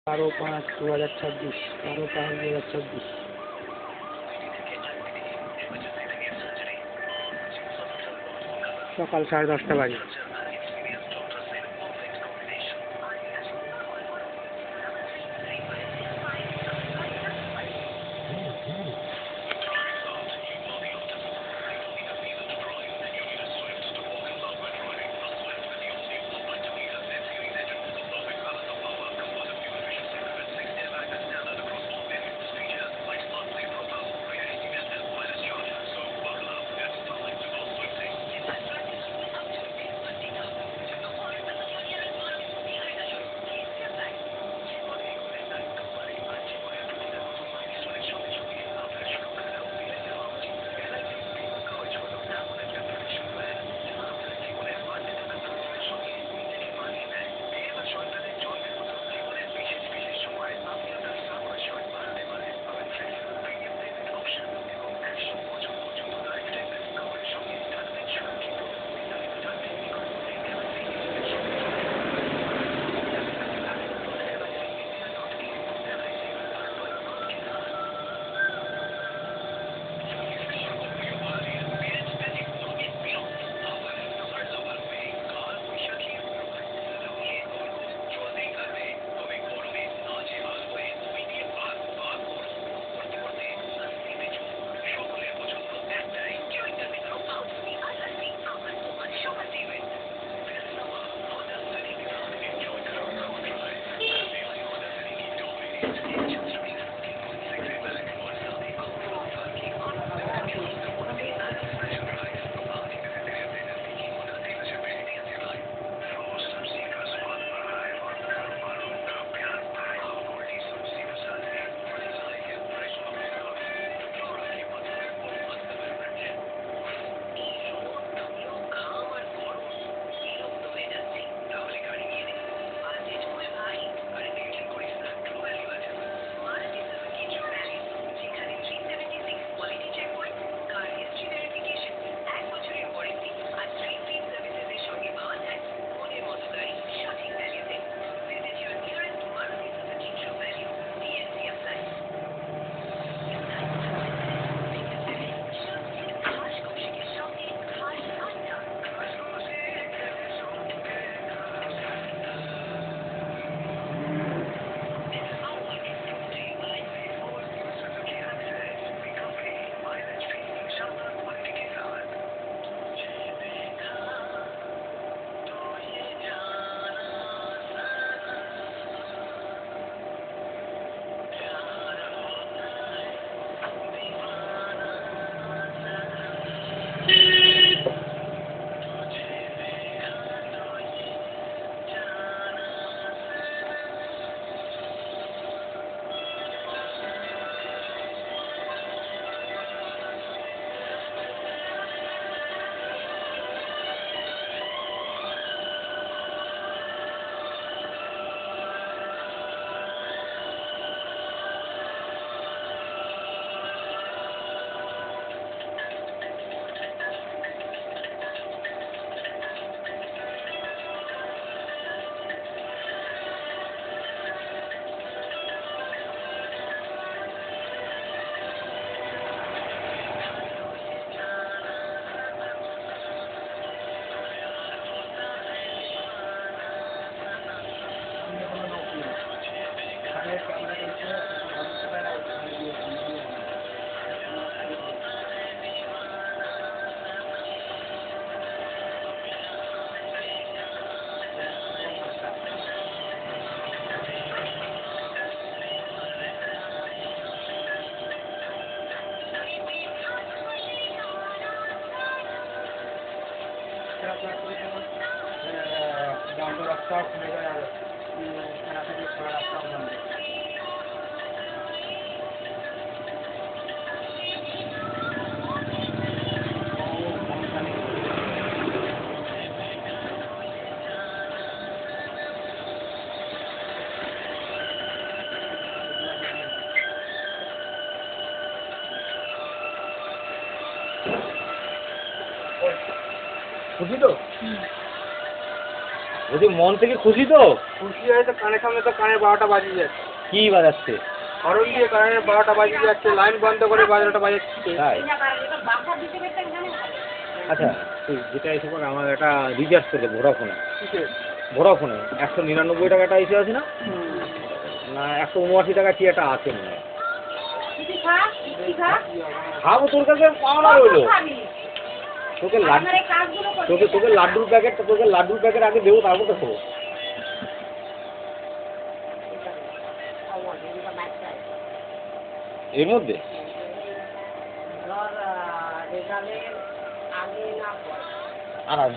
12/5/2026, 12/5/2026। সকাল 10:30 বাজে। बंद रास्ता खुलेगा यार, यहाँ से भी थोड़ा रास्ता बंद है। বুঝলি তো? বলছি মন থেকে খুশি তো? খুশি হয়েছে, কানের সামনে তো কানের 12টা বাজিয়ে যাচ্ছে। কি বাজাচ্ছে? হরন দিয়ে কানের 12টা বাজিয়ে যাচ্ছে, লাইন বন্ধ করে 12টা বাজাচ্ছে। তাই? আচ্ছা তুই যেটা এসে পর আমার একটা রিচার্জ করে ভোডাফোনে। কিসের? ভোডাফোনে 199 টাকাটা এসে আছে না? না 179 টাকা কি একটা আছে মনে হয়। খাবো, তোর কাছে পাওনা রইলো। তোকে লাড্ডুর প্যাকেট আগে দেবো, তারপর তো খাবো। এর মধ্যে আর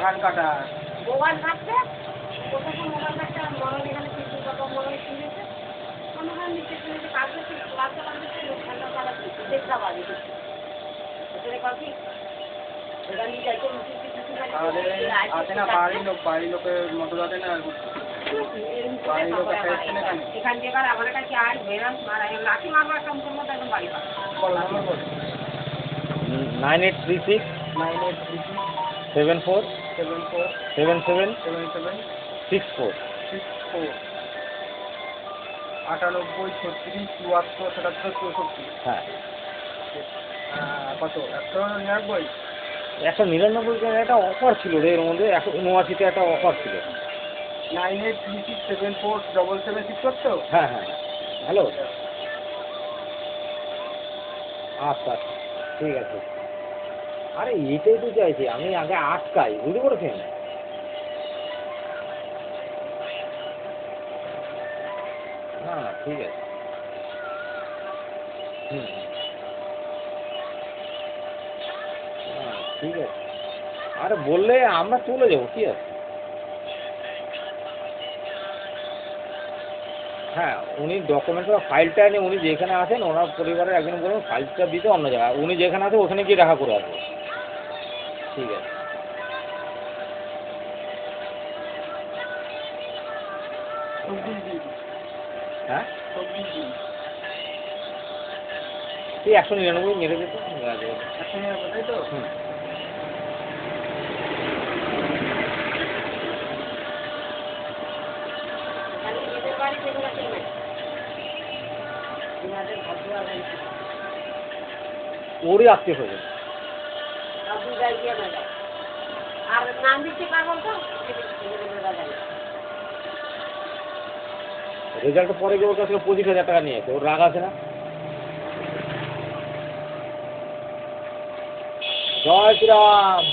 কান কাটা মোবাইল ঘাটছে, কোথাও মোবাইল ঘাটছে, আর মনে এখানে কিছু কত মনে শুনেছে, মনে হয় নিচে শুনেছে, কাজে ক্লাস চালাচ্ছে, লোকখানটা চালাচ্ছে, দেখতে পারি এখানে কী এটা নিয়ে যাইতে আছে না, বাড়ির লোকের মতো যাতে না এখান থেকে আমার কাছে আর বেরাস মারা লাঠি মারবো একটা মুখের মতো একদম বাড়ি পাবো 9836 74 77 64 98 36 74 77 64। হ্যাঁ কত 199? 199 একটা অফার ছিল রে এর মধ্যে, 179 একটা অফার ছিল। 9836 74 77 64। হ্যাঁ হ্যাঁ হ্যালো, আচ্ছা আচ্ছা ঠিক আছে। আরে এটাই তো চাইছি আমি, আগে আটকাই, বুঝতে পেরেছেন? না ঠিক আছে। হুম হ্যাঁ ঠিক আছে। আরে বললে আমরা চলে যাবো, কি আছে। হ্যাঁ উনি ডকুমেন্টস ফাইলটা এনে উনি যেখানে আছেন ওনার পরিবারের একজন বলুন ফাইলটা দিতে অন্য জায়গায়, উনি যেখানে আছে ওখানে গিয়ে দেখা করে আসবো। ঠিক আছে। হ্যাঁ তুই 199 মেরে দিত। তাই তো। হুম এদের বাড়ি সেগুলো কেনে এনাদের ভাগ্য ওরই আত্মীয় স্বজন। আর নাম দিচ্ছে কার বলতো রেজাল্টের পরে গিয়ে ওর কাছ থেকে 25,000 টাকা নিয়েছে, ওর রাগ আছে না? জয় শ্রীরাম।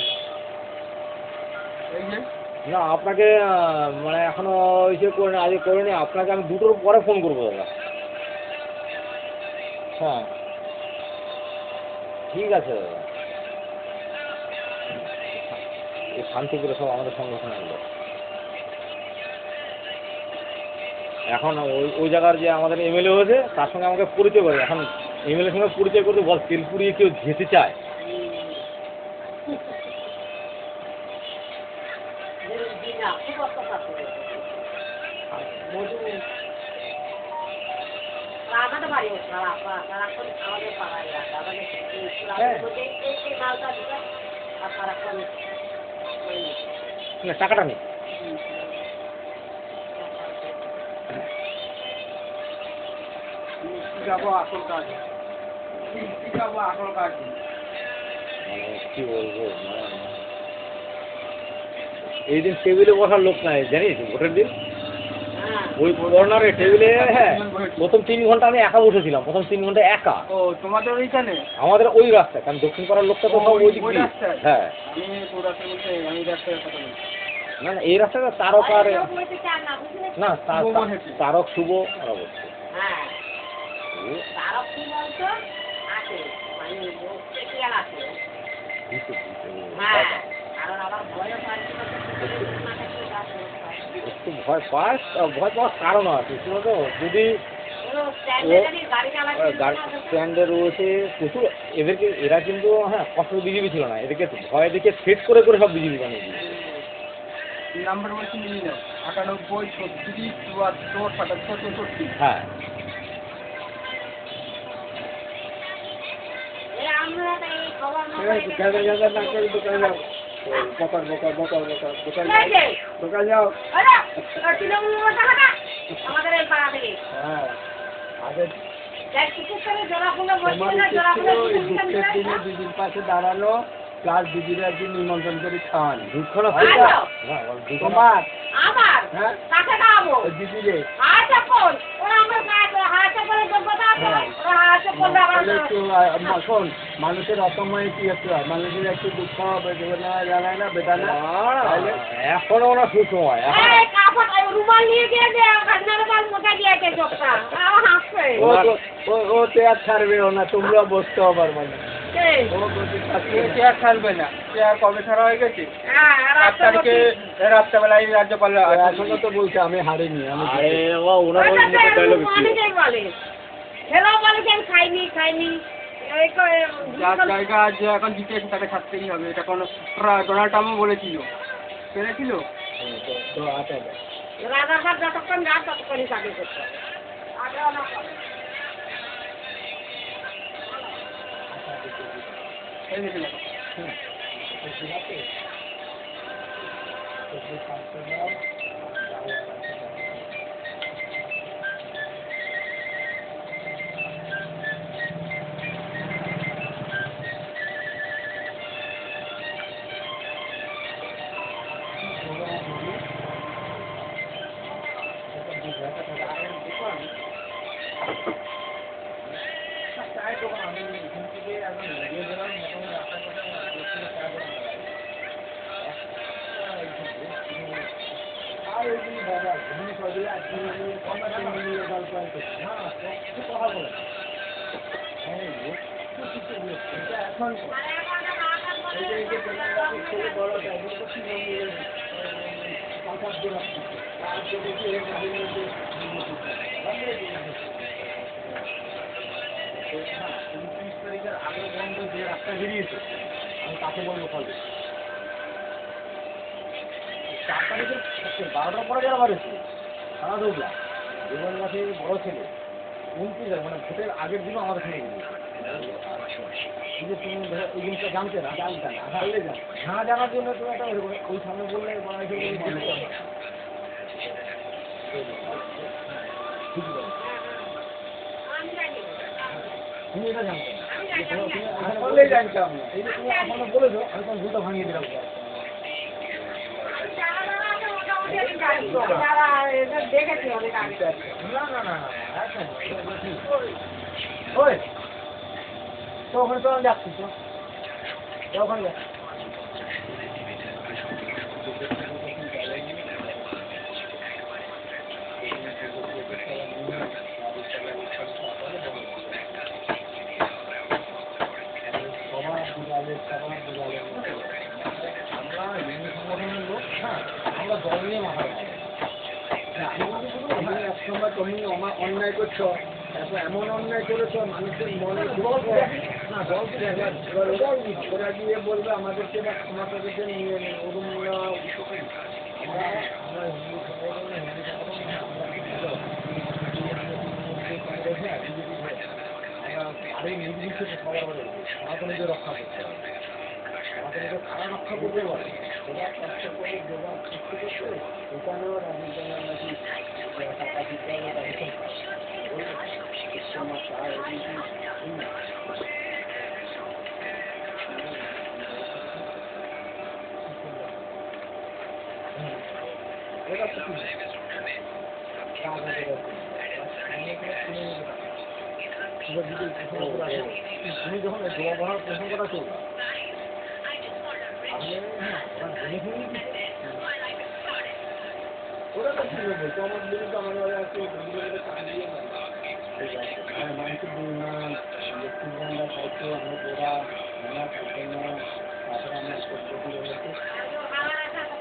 এই যে না আপনাকে মানে এখনো ইসে করে আজকে করে নি, আপনাকে আমি 2টোর পরে ফোন করবো দাদা। হ্যাঁ ঠিক আছে দাদা। এই শান্তিপুরে সব আমাদের সংগঠনের লোক। এখন ওই জায়গার যে আমাদের এমএলএ হয়েছে তার সঙ্গে আমাকে পরিচয় করে, এখন এমএলএর সঙ্গে পরিচয় করতে বল তেল পুড়িয়ে কেউ যেতে চায়। আমাদের বাড়ি সারাক্ষণ আমাদের পাড়ায় আমাদের মালটা দিতে আর সারাক্ষণ না টাকাটা নেই। যাবো আসল কাজ, যাবো আসল কাজ। মানে কি বলবো, মানে এই দিন টেবিলে বসার লোক নাই জানিস, ভোটের দিন ওই কর্নারে টেবিলে। হ্যাঁ প্রথম 3 ঘন্টা আমি একা বসেছিলাম, প্রথম 3 ঘন্টা একা। ও তোমাদের ওইখানে? আমাদের ওই রাস্তায়, কারণ দক্ষিণ পাড়ার লোকটা তো সব ওই দিক দিয়ে। হ্যাঁ আমি তোর রাস্তা বলতে আমি রাস্তার কথা বলছি। না না এই রাস্তাটা তারক আর না তারক শুভ ওরা বলছে। হ্যাঁ তারক কি বলতো আছে মানে স্পেশাল আছে। হ্যাঁ কারণ আবার ভয় পাচ্ছি একটু ভয় পাওয়ার কারণ আছে, কি বলতো যদি স্ট্যান্ডে রয়েছে প্রচুর এদেরকে, এরা কিন্তু হ্যাঁ কষ্ট বিজেপি ছিল না, এদেরকে ভয় দেখে সেট করে করে সব বিজেপি বানিয়ে দিয়েছে। নাম্বার বলছি নিয়ে নাও 98 36 74 77 64। হ্যাঁ আমরা এই খবর দোকান যাও। তৃণমূল টাকাটা আমাদের এই পাড়া থেকে হ্যাঁ, আগে দেখ কিছু করে জোড়াফুলে বসছে তোমার না উচিত ছিল এই দুঃখের দিনে দিদির পাশে দাঁড়ানো, প্লাস দিদির একদিন নিমন্ত্রণ করে খাওয়ানো। দুঃখ না তোমার আমার হ্যাঁ কাছে খাওয়াবো ওই দিদিরে হাতে কোন ওরা আমার হাতে করে যোগ্যতা আছে ওরা হাতে কোন তাহলে একটু শোন, মানুষের অসময়ে কি একটু হয়, মানুষের একটু দুঃখ বেদনা জানায় না, বেদানা। তাহলে এখনো ওনার সুসময় এখন এই কাপড় রুমাল নিয়ে দিয়ে দে কান্নার বাল মোটা দিয়েছে চোখটা আমার হাসছে ও চেয়ার ছাড়বেও না, তোমরা বসতেও পারবে না। কে চেয়ার ছাড়বে না, চেয়ার কবে ছাড়া হয়ে গেছে? হ্যাঁ 8 তারিখে রাত্রেবেলায় রাজ্যপাল এখনো তো বলছে আমি হারিনি, আমি আরে বাবা ওনার ওই মুখের ডায়লগ কি অনেকেই বলে ছেলেও বলে যে আমি খাইনি এই যার জায়গা যে এখন জিতে আছে তাকে ছাড়তেই হবে, এটা কোনো ডোনাল্ড ট্রাম্পও বলেছিল, পেরেছিল তো আচ্ছা রাজারঘাট যতক্ষণ রাত ততক্ষণই চাকরি করতে আগে অনেক এই দেখে রাস্তা বেরিয়েছে, আমি কাকে বলবো ফলে 4 তারিখে 12টার পরে যারা বাড়িছে সারা দৌড়া জীবন মাসে বড় ছেলে 29 মানে ভোটের আগের দিনও আমাদের সঙ্গে গিয়েছে। তুমি এই জিনিসটা জানতে না, জানতে না তাহলে না জানার জন্য তুমি একটা ওই সামনে বললে তুমি এটা জানতে না, আসলেই জানতাম না, এই যে তুমি এখনো বলেছো আমি তোমার ভুলটা ভাঙিয়ে দিলাম। দেখেছি অনেক আগে না ওই তো ওখানে তো আমি যাচ্ছি, তো ওখানে যাচ্ছি। আমরা হিন্দু সংগঠনের লোক, হ্যাঁ আমরা দল নিয়ে মাথা এক সময় তুমি অন্যায় করছো, তারপর এমন অন্যায় করেছো মানুষের মনে না দল এবার ওরা গিয়ে বলবে আমাদেরকে বা ক্ষমা করেছে নিয়ে নেই, ওরকম আমরা হিন্দু সংগঠনে আরো নির্দিষ্ট সবার বলে সনাতনীদের রক্ষা করতে হবে, সনাতনীদের কারা রক্ষা করতে পারে ওরা কষ্ট করে যোগা সৃষ্টি করছে, ওখানেও রাজনীতির নাকি টাকা দিতে হবে, তুমি যখন জবা বহার প্রসঙ্গটা চলবে ওরা তো ছিল বলতো আমার বিরুদ্ধে আমাদের আছে মানুষের দুর্নাম লক্ষ্মীগঙ্গা খাইতো আমরা গোড়া নানা খাইতো না, তারপরে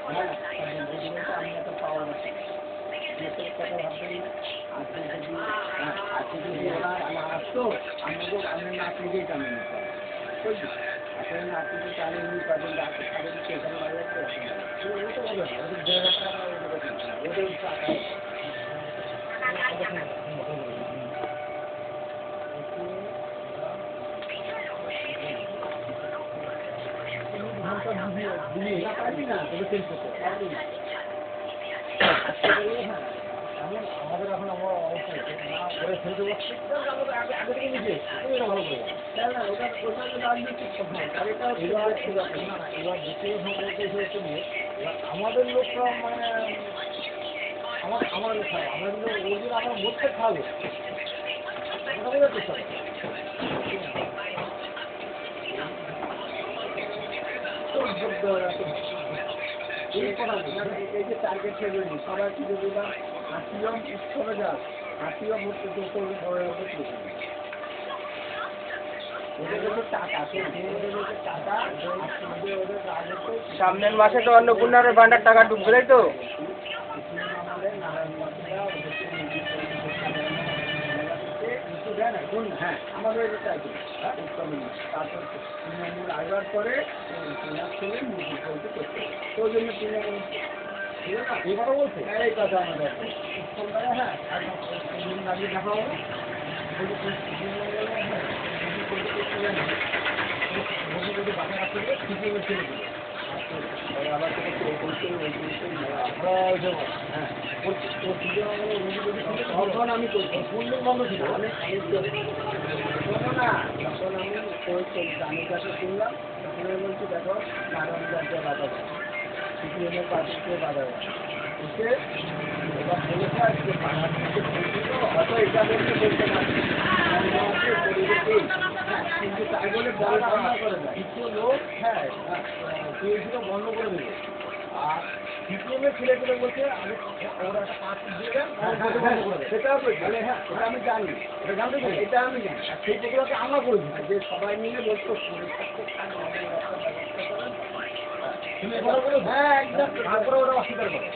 আমরা আমি একটা পাওয়ার আছে কথা ভাববেন আজকে যদি ওরা আসতো আমরা নাচ লিখেই কামে নিতে আসলে নাচ লিখে তাহলে উনি পাবেন ডাক্তার খাবেন সেখানে ওদের দিবি না পারবি না তোকে চেঞ্জ করতে হবে পারবি না। হ্যাঁ এমন আমাদের এখন আমার অবস্থা হচ্ছে না করে ফেলতে পারছি আমাদের আগে আগে থেকে নিজে তুমি এটা ভালো করে জানো। না ওটা ওটা তো রাজনীতির কথা আর এটা এবার না না এবার দ্বিতীয় সম্পর্ক হচ্ছে নিয়ে এবার আমাদের লোকরা মানে আমার খারাপ আমরা কিন্তু ওদের আমার মধ্যে খারাপ হচ্ছে ওটা বোঝার চেষ্টা করি। এই কথা এই যে টার্গেট সেগুলি সবাই পুজো দিলাম আত্মীয় উৎসবে যাক আত্মীয় ভর্তি করতে হবে সবাই আমাদের পুজো ওদের হচ্ছে টাকা ওদের হচ্ছে টাকা ওদের রাজত্ব সামনের মাসে তো অন্নপূর্ণার ভান্ডার টাকা ঢুকবে তাই তো? আমাদের নারায়ণবাসীরা ওদেরকে দেয় না শোন না হ্যাঁ আমাদের এটা উৎসবে তারপর তৃণমূল আসবার পরে ছেলে মুরগি বলতে করতে ওই জন্য তৃণমূল ঠিক আছে এই কথা বলছে এই কথা আমাদের উৎসবটা হ্যাঁ দাঁড়িয়ে দেখা হবে বাসা রাখতে হবে সিপিএমের ছেলে দিল আবার তখন আমি করছি কোনদিন বন্ধ ছিল না যখন আমি গানের কাছে শুনলাম তখন আমি বলছি দেখো নারায়ণ জাতীয় বাধা যায় সিপিএমের পার্টিকে বাধা যায় এসে এবার বলেছে আজকে পাড়ার মধ্যে হয়তো এটা বলতে বলতে পারছি কিন্তু তাই বলে বন্ধ করে দেয় কিছু লোক হ্যাঁ পিএইচডিটা বন্ধ করে দেবে আর সিপিএমের ছেলেগুলো বলছে আমি ওরা একটা কাজ দিয়ে দেন সেটা বলে হ্যাঁ ওটা আমি জানি এটা জানতে চাই এটা আমি জানি আর সেই প্রোগ্রামকে আমরা করেছি যে সবাই মিলে বলতো হ্যাঁ একদম তারপরে ওরা অস্বীকার করে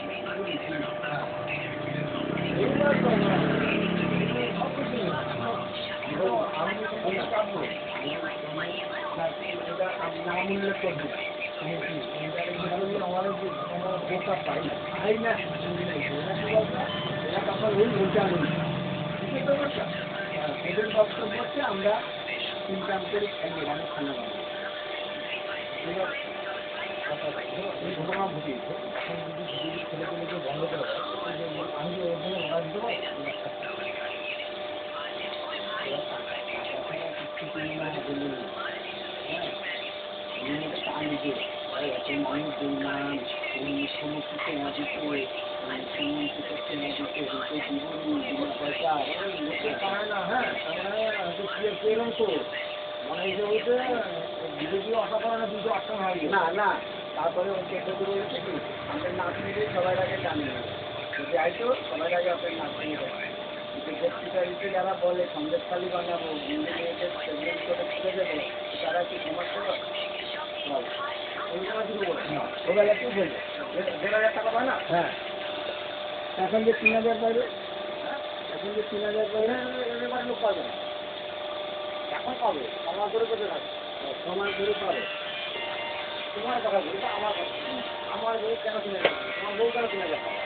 আমি কাটবো নাম উল্লেখ করবো আমাদের বোকা পাই না আপনার ওই বলতে আমি ওদের বক্তব্য হচ্ছে আমরা ইনকাম করে খাই গ্রামে খানা বানাই এই ঘটনা ঘটিয়েছে এখন যদি ছেলেগুলোকে বন্ধ করে দেয় আমি যে ওর জন্য অর্ডার দিতে পারি এত মানুষ দুর্নাম সমস্ত সেবা দিতে সমস্ত সেবা দিতে জীবন পয়সা লোকে পায় না হ্যাঁ পেলাম তো মানে যে হচ্ছে বিজেপি আশা করে না 208 হয়ে গেছে না না তারপরে ওই কেটে করে হয়েছে কি আমাদের নাচ নিয়ে সবাই আগে জানি যাই তো সবাই আগে আপনার নাচ নিয়ে যায় বক্তৃতারিতে যারা বলে সন্দেশখালি বানাবো হিন্দু মেয়েদের প্রেগনেন্ট করে ছেড়ে দেবো তারা কি সমাজ করে ওবেলা কি বলবে 1,500 টাকা পায় না হ্যাঁ এখন যে 3,000 পাইবে এখন যে 3,000 পাইবে এবার লোক পাবে না এখন পাবে সমাজ ধরে পেতে থাকে সমাজ ধরে পাবে তোমার কথা বলি আমার কথা আমার বউ কেন 3,000 তোমার বউ কেন 3,000 পাবে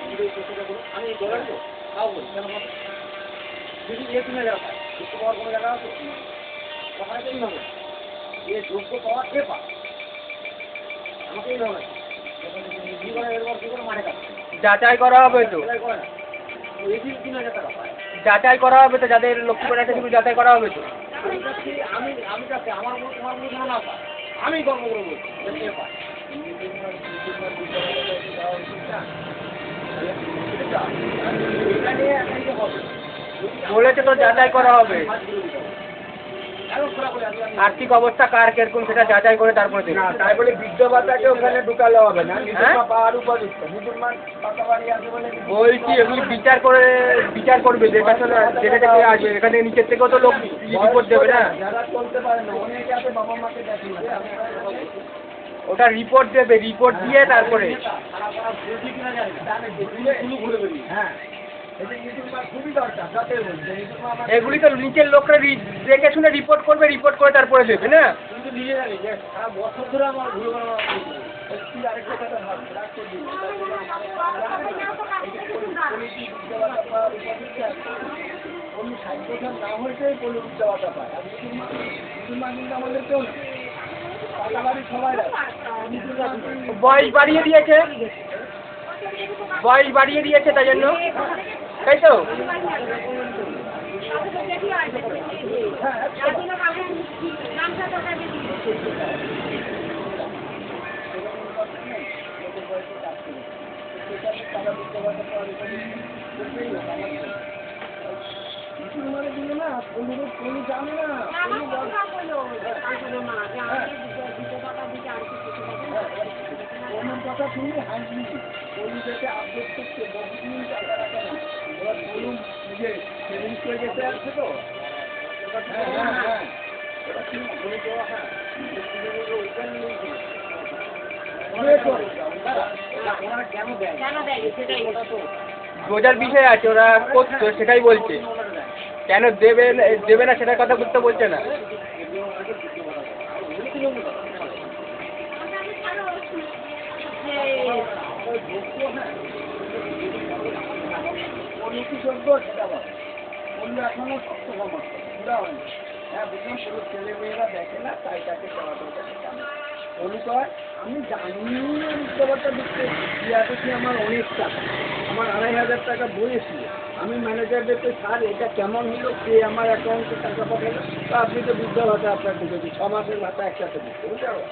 আমি ধরেন তো তাও বলি কেন যদি এ 3,000 পায় যোগ্য পাওয়ার কোনো জায়গা আছে ওখানে তো হবে এ যোগ্য পাওয়ার কে পায় আমাকেই হবে যাচাই করা হবে তো যাচাই করা হবে তো যাদের লক্ষ্মীপুর আছে সেগুলো যাচাই করা হবে তো আমি আমার তোমার মনে না পাই আমি গর্ব করে বলছি পাই বলেছে তো যাচাই করা হবে আর্থিক অবস্থা কার কিরকম সেটা যাচাই করে তারপরে দেবে না তাই বলে বৃদ্ধ ভাতাকে ওখানে ঢুকালে হবে না পাওয়ার উপযুক্ত মুসলমান পাতা বাড়ি আছে বলে বলছি এগুলি বিচার করবে যেটা থেকে আসবে এখানে নিচের থেকেও তো লোক রিপোর্ট দেবে না যারা চলতে পারে না অনেকে আছে বাবা মাকে দেখে ওটা রিপোর্ট দেবে রিপোর্ট দিয়ে তারপরে হ্যাঁ খুবই দরকার যাতে এগুলি তো নিচের লোকরা দেখে শুনে রিপোর্ট করবে রিপোর্ট করে তারপরে দেবে না কিন্তু নিজে জানি যে সারা বছর ধরে আমার ভুল আরেকটা কথা উনি 60 বছর না হয়েছেই পল্লী বিদ্যাবাতা পায় আর মুসলমান কিন্তু আমাদের কেউ না পাতা বাড়ি সবাই বয়স বাড়িয়ে দিয়েছে, তাই জন্য, তাই তো? বোঝার বিষয় আছে, ওরা করতো সেটাই বলছে, কেন দেবে না সেটার কথা বুঝতে বলছে না। আমি জানি মিথ্যাবারটা দিচ্ছে ইয়াতে কি আমার অনেক টাকা, আমার 2,500 টাকা বলেছিল। আমি ম্যানেজারদেরকে স্যার এটা কেমন হলো, কে আমার অ্যাকাউন্টে টাকা পাঠালো, তো আপনি তো বৃদ্ধ ভাতা আপনার ঢুকেছি 6 মাসের ভাতা একসাথে দিচ্ছে, বুঝতে পারো।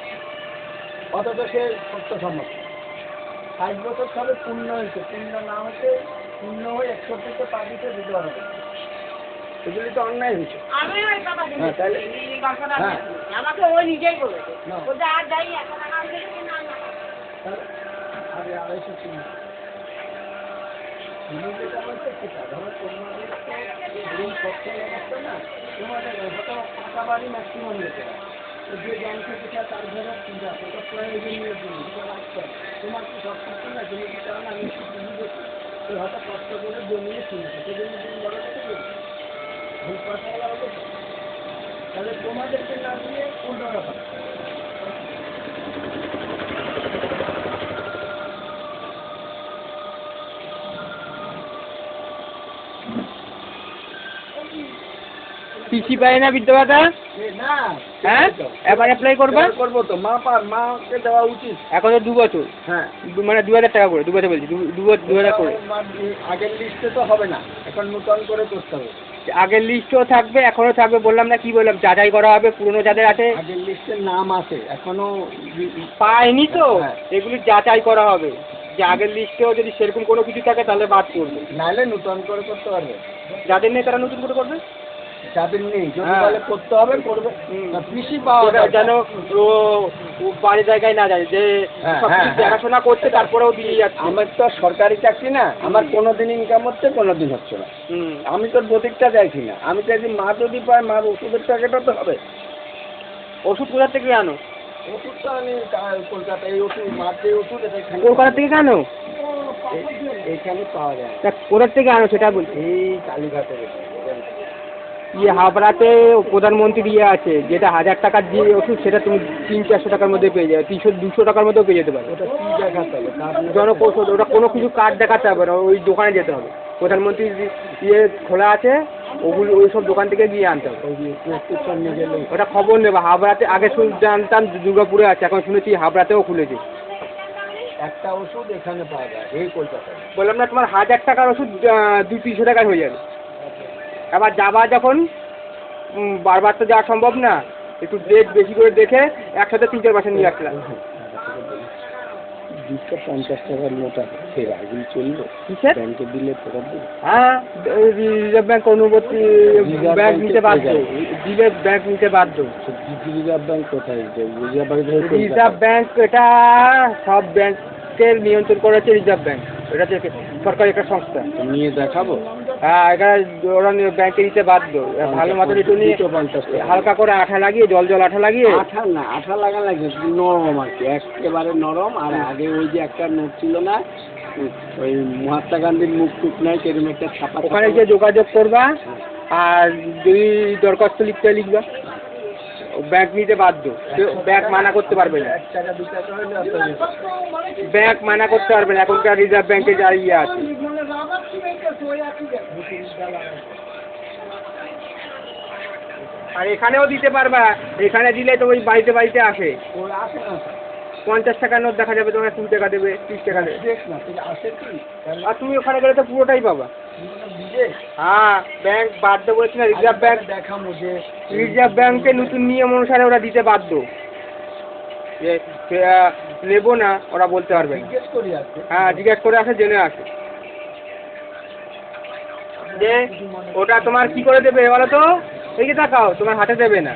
অথচ সে সত্য সম্মত 60 বছর সবে পূর্ণ হয়েছে, পূর্ণ না হতে পূর্ণ হয়ে 61তে পা দিতে বৃদ্ধ ভাতা। এগুলি তো অন্যায় হয়েছে। আমি ওই কথা বলি। হ্যাঁ, তাহলে? এই গল্পটা হ্যাঁ। আমাকে ও নিজেই বলেছে। না। বলছে আর যাই 100 টাকা আমি দেখি না না। তাহলে আরে 250 চিনি চিনি যেটা বলছে সেটা ধরো তোমাদের ঋণ করতে লাগছে না, তোমাদের হয়তো টাকা বাড়ি ম্যাক্সিমাম যেতে পারে, তো যে ব্যাংকে সেটা তার ধরো চিন্তা সেটা প্রয়োজনীয় জিনিস সেটা রাখতে হবে। তোমার কি সব কিছু না জমি দিতে হবে না, আমি চিনি দেখি তো হয়তো কষ্ট করে জমিয়ে কিনেছে সেজন্য তুমি বড় কথা বলছো ভুল পয়সা হবে তো, তাহলে তোমাদেরকে না দিয়ে কোনটা ব্যাপার। পিসি পায় না বৃদ্ধ ভাতা? না হ্যাঁ, এবার অ্যাপ্লাই করবা? করবো তো, মাকে দেওয়া উচিত। এখন তো 2 বছর, হ্যাঁ, মানে 2,000 টাকা করে, 2 বছর বলছি, 2,000 করে। আগের লিস্টে তো হবে না, এখন নতুন করে করতে হবে। আগের লিস্টও থাকবে, এখনো থাকবে, বললাম না, কি বললাম, যাচাই করা হবে, পুরনো যাদের আছে। আগের লিস্টের নাম আছে এখনো পায়নি তো, হ্যাঁ। এগুলি যাচাই করা হবে, যে আগের লিস্টেও যদি সেরকম কোনো কিছু থাকে তাহলে বাদ করবে। নাহলে নতুন করে করতে পারবে। যাদের নেই তারা নতুন করে করবে। যাদের নেই যদি হ্যাঁ। তাহলে করতে হবে, করবে। পিসি পাওয়া ওটা দরকার। যেন ও বাড়ি জায়গায় না যায়, যে হ্যাঁ, সব কিছু হ্যাঁ, দেখাশোনা করছে তারপরেও দিয়ে যাচ্ছে। আমার তো সরকারি চাকরি না, আমার কোনোদিন ইনকাম হচ্ছে কোনোদিন হচ্ছে না। হুম। আমি তো প্রতীকটা চাইছি না, আমি চাইছি মা যদি পায় মার ওষুধের টাকাটা তো হবে। ওষুধ কোথা থেকে আনো? ওষুধটা আমি কলকাতায় এই ওষুধ মার যে ওষুধ এটা এখানে কলকাতা থেকে আনো? এইখানে পাওয়া যায়। তা কোথা থেকে আনো সেটা বলছি। এই কালীঘাটে হাবড়াতে প্রধানমন্ত্রীর ইয়ে আছে, যেটা 1000 টাকার যে ওষুধ সেটা তুমি 300-400 টাকার মধ্যে পেয়ে যাবে, 300-200 টাকার মধ্যেও পেয়ে যেতে পারো। ওটা কি দেখাতে হবে? জনকৌশল, ওটা কোনো কিছু কার্ড দেখাতে হবে না, ওই দোকানে যেতে হবে। প্রধানমন্ত্রীর ইয়ে খোলা আছে, ওগুলো ওই সব দোকান থেকে গিয়ে আনতে হবে। প্রেসক্রিপশন নিয়ে গেলে ওটা খবর নেবে। হাবড়াতে আগে জানতাম দুর্গাপুরে আছে, এখন শুনেছি হাবড়াতেও খুলেছে। একটা ওষুধ এখানে পাওয়া যায় এই কলকাতায়। বললাম না, তোমার 1000 টাকার ওষুধ 200-300 টাকায় হয়ে যাবে। এবার যাবা যখন বারবার তো যাওয়া সম্ভব না, একটু ডেট বেশি করে দেখে একসাথে 3-4 মাসে নিয়ে আসলাম। 50 টাকার মোটা সেরা এগুলি চলবে কিসের? ব্যাংকে দিলে ফেরত দেবে। হ্যাঁ, রিজার্ভ ব্যাংক অনুমতি, ব্যাংক নিতে বাধ্য, দিলে ব্যাংক নিতে বাধ্য। রিজার্ভ ব্যাংক কোথায়? রিজার্ভ ব্যাংক রিজার্ভ ব্যাংক এটা সব ব্যাংকের নিয়ন্ত্রণ করেছে রিজার্ভ ব্যাংক, এটা হচ্ছে সরকারি একটা সংস্থা। নিয়ে দেখাবো। হ্যাঁ, এটা ওরা ব্যাংকে নিতে বাধ্য। ভালো মতো একটু নিয়ে 50 টাকা। হালকা করে আঠা লাগিয়ে, জল আঠা লাগিয়ে। আঠা না, আঠা লাগা লাগে নরম আর কি, একেবারে নরম। আর আগে ওই যে একটা নোট ছিল না, ওই মহাত্মা গান্ধীর মুখ টুক নাই সেরকম একটা ছাপা, ওখানে গিয়ে যোগাযোগ করবা, আর যদি দরখাস্ত লিখবা, ব্যাংক নিতে বাধ্য। ব্যাংক মানা করতে পারবে না, 1 টাকা 2 টাকা হলে ব্যাংক মানা করতে পারবে না। এখনকার রিজার্ভ ব্যাংকে যা ইয়ে আছে। আর এখানেও দিতে পারবা, এখানে দিলে তো ওই বাড়িতে আসে। 50 টাকার নোট দেখা যাবে, তোমার 2 টাকা দেবে, 30 টাকা দেবে। দেখ না তুই আসে কি তাহলে আর তুমি ওখানে গেলে তো পুরোটাই পাবা। বিদেশ হ্যাঁ, ব্যাংক বাধ্য বলেছি না, রিজার্ভ ব্যাংক, দেখামো যে রিজার্ভ ব্যাংকের নতুন নিয়ম অনুসারে ওরা দিতে বাধ্য, যে নেবো না ওরা বলতে পারবে না। জিজ্ঞেস করি আসবে হ্যাঁ, জিজ্ঞেস করে আসে, জেনে আসে যে ওটা তোমার কি করে দেবে বলো তো, এই যে টাকাও তোমার হাতে দেবে না,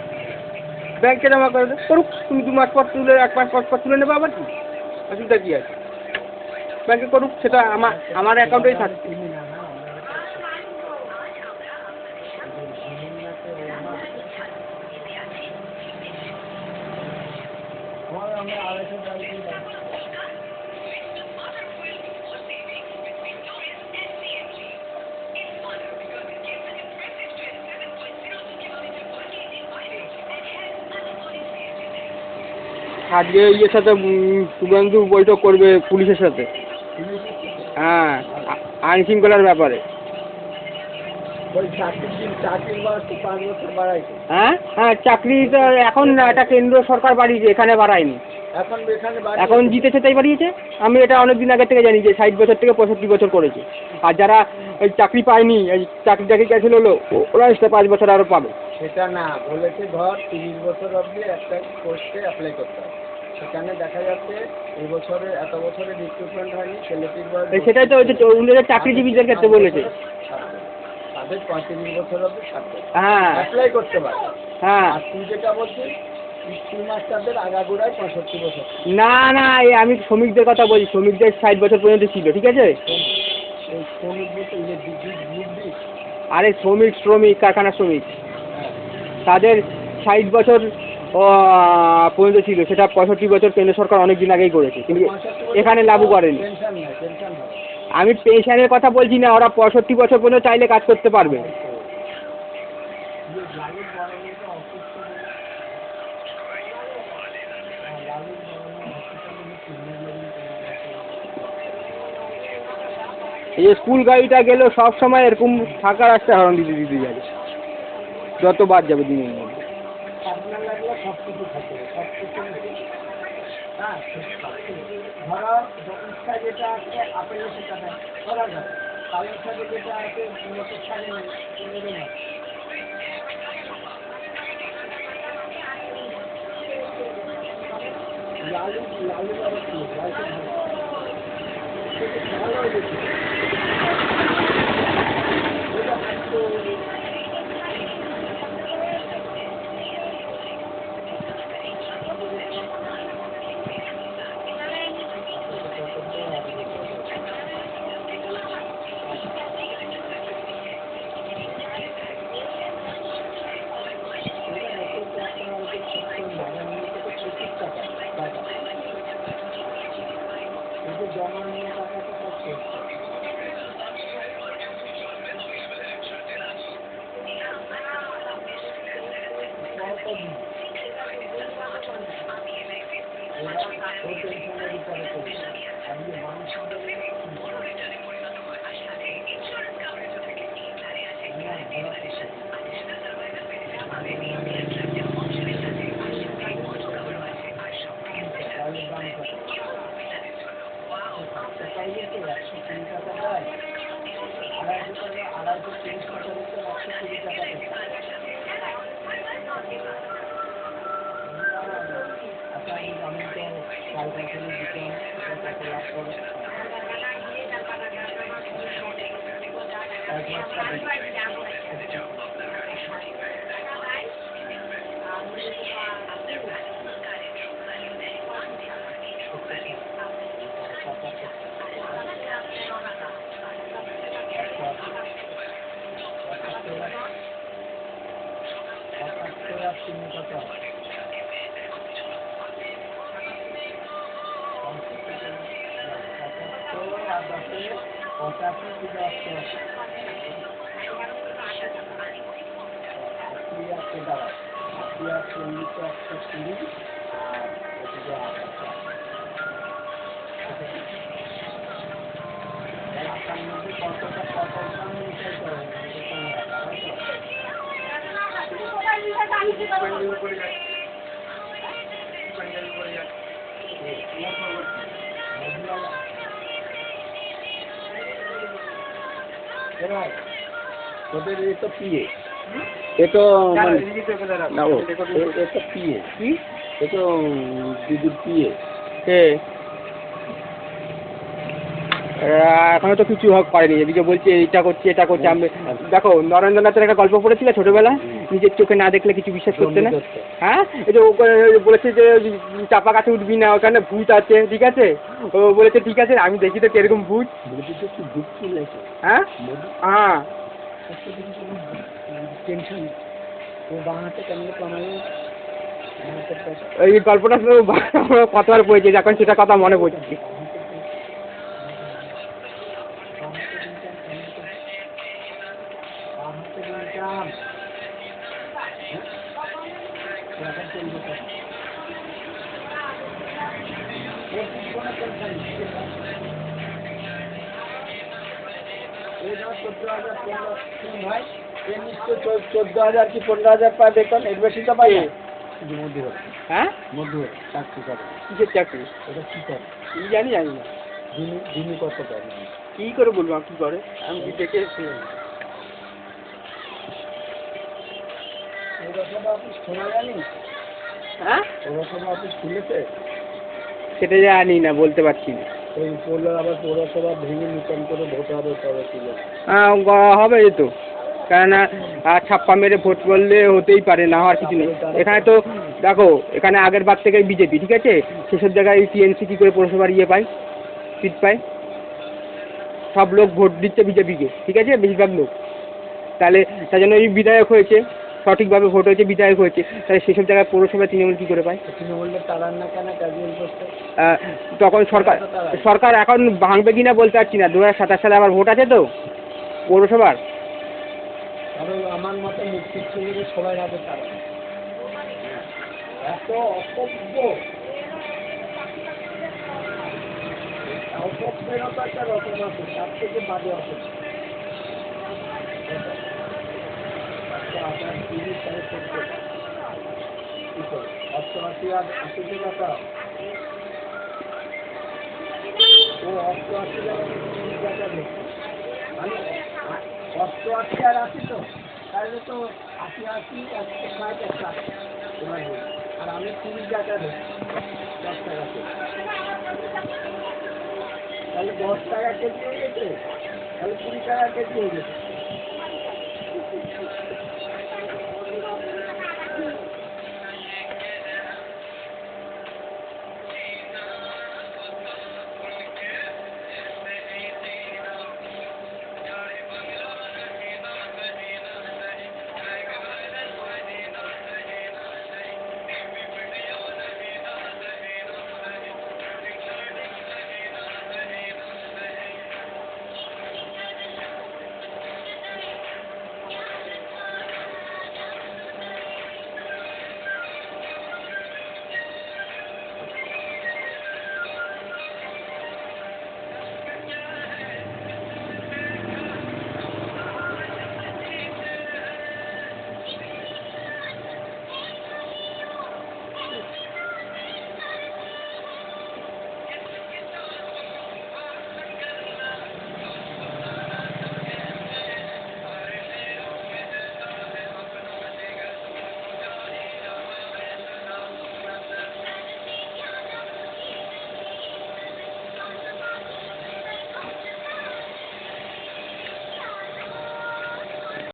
ব্যাংকে জমা করে দেবে, করুক, তুমি 2 মাস পর তুলে 1 মাস পর তুলে নেবে, আবার কি অসুবিধা কি আছে, ব্যাংকে করুক, সেটা আমার অ্যাকাউন্টেই থাকছে। আমরা 250 টাকা দিয়ে দাও। আজকে ইয়ের সাথে শুভেন্দু বৈঠক করবে পুলিশের সাথে, হ্যাঁ, আইন শৃঙ্খলার ব্যাপারে। ওই চাকরির বয়স তো 5 বছর বাড়াইছে। হ্যাঁ হ্যাঁ, চাকরি তো এখন এটা কেন্দ্র সরকার বাড়িয়েছে, এখানে বাড়ায়নি, এখন এখানে এখন জিতেছে তাই বাড়িয়েছে। আমি এটা অনেক দিন আগে থেকে জানি যে 60 বছর থেকে 65 বছর করেছে, আর যারা এই চাকরি পায়নি, এই চাকরি ক্যান্সেল হলো, ওরা এক্সট্রা 5 বছর আরও পাবে। সেটা না বলেছে, ধর 30 বছর অবধি একটা পোস্টে অ্যাপ্লাই করতে হবে, সেখানে দেখা যাচ্ছে এই বছরে এত বছরের রিক্রুটমেন্ট হয়নি, ছেলেটির বয়স সেটাই তো হচ্ছে, ওদের চাকরিজীবীদের ক্ষেত্রে বলেছে। তাদের 35 বছর অবধি থাকবে, হ্যাঁ অ্যাপ্লাই করতে পারবে। হ্যাঁ, আর তুই যেটা বলছিস স্কুল মাস্টারদের আগাগোড়ায় 65 বছর। না না, এই আমি শ্রমিকদের কথা বলছি, শ্রমিকদের 60 বছর পর্যন্ত ছিল, ঠিক আছে। এই শ্রমিক বলতে গ্রুপ ডি, আরে শ্রমিক কারখানা শ্রমিক, তাদের 60 বছর পর্যন্ত ছিল, সেটা 65 বছর কেন্দ্র সরকার অনেক দিন আগেই করেছে, কিন্তু এখানে লাগু করেনি। টেনশন নাই, টেনশন হবে। আমি পেনশনের কথা বলছি না, ওরা 65 বছর পর্যন্ত চাইলে কাজ করতে পারবে। এই যে স্কুল গাড়িটা গেলেও সব সময় এরকম ফাঁকা রাস্তায় হরন দিতে যাবে, যতবার যাবে দিনের মধ্যে। আপনার লাগলে সব কিছু থাকে, সব কিছু হ্যাঁ, ধরো ইচ্ছা যেটা আছে আপেলের সেটা নেই, ধরা যায় কালের সাথে যেটা আছে লোকের সাথে নেই, নেবে না। লালু আরো কি লালু ভালো হয়ে গেছে। জমা নিয়ে টাকাটা করছে আমি তোদের এ তো পিএ এ তো না ও এ তো পিএ কি এ তো দিদির পিএ কে এখনো তো কিছু করেনি, এদিকে বলছে এটা করছে এটা করছে। আমি দেখো নরেন্দ্রনাথের একটা গল্প পড়েছিল ছোটবেলায়, নিজের চোখে না দেখলে কিছু বিশ্বাস করতে না। হ্যাঁ, এই যে ও বলেছে যে চাপা গাছে উঠবি না, ওখানে ভূত আছে, ঠিক আছে। ও বলেছে ঠিক আছে, আমি দেখি তো কিরকম ভূত। হ্যাঁ হ্যাঁ টেনশন তো বাংলাতে কেমন কমালো এই গল্পটা তো কতবার পড়েছে, এখন সেটা কথা মনে পড়ছে। ভাই এ নিশ্চয় 14,000 কি 15,000 পায় বেতন, এর বেশি তো পাই হ্যাঁ মধ্যবর্তী চাকরি করে। কিসের চাকরি? এটা কি করে? কি জানি জানি না, দিনে কত পায়? কি করে বলবো কি করে, আমি দেখে এসেছি। পৌরসভা অফিস খোলা জানিস? হ্যাঁ পৌরসভা অফিস খুলেছে? সেটা জানি না, বলতে পারছি না। ওই করলে আবার পৌরসভা ভেঙে নতুন করে ভোট হবে তবে তুলে। হবে তো, কেননা ছাপ্পা মেরে ভোট করলে হতেই পারে, না হওয়ার কিছু নেই। এখানে তো দেখো, এখানে আগের বার থেকে বিজেপি, ঠিক আছে, সেসব জায়গায় টিএমসি কী করে পৌরসভার ইয়ে পায়, সিট পায়। সব লোক ভোট দিচ্ছে বিজেপিকে, ঠিক আছে, বেশিরভাগ লোক। তাহলে তার জন্য এই বিধায়ক হয়েছে, সঠিকভাবে ভোট হয়েছে, বিধায়ক হয়েছে, তাহলে সেসব জায়গায় পৌরসভায় তৃণমূল কী করে পায়? তৃণমূলের তাড়ান না কেন ক্যাজুয়াল করতে? তখন সরকার এখন ভাঙবে কিনা বলতে পারছি না। 2027 সালে আবার ভোট আছে তো পৌরসভার। তবে আমার মতে মুক্তির ছেলেদের সবাই আগে তারা এত অসভ্য অসভ্যেরও তো একটা রকম আছে, তার থেকে বাজে অসভ্য। আপনার 30 সালে 88 আর 80 টাকা ও 88 টাকা দেখছি আমি 88 আর 80 তো, তাহলে তো 80 160 180 তোমার আর আমি 30 টাকা দেখছি 10 টাকা তাহলে 10 টাকা কেজি হয়ে গেছে, তাহলে 20 টাকা কেজি হয়ে গেছে।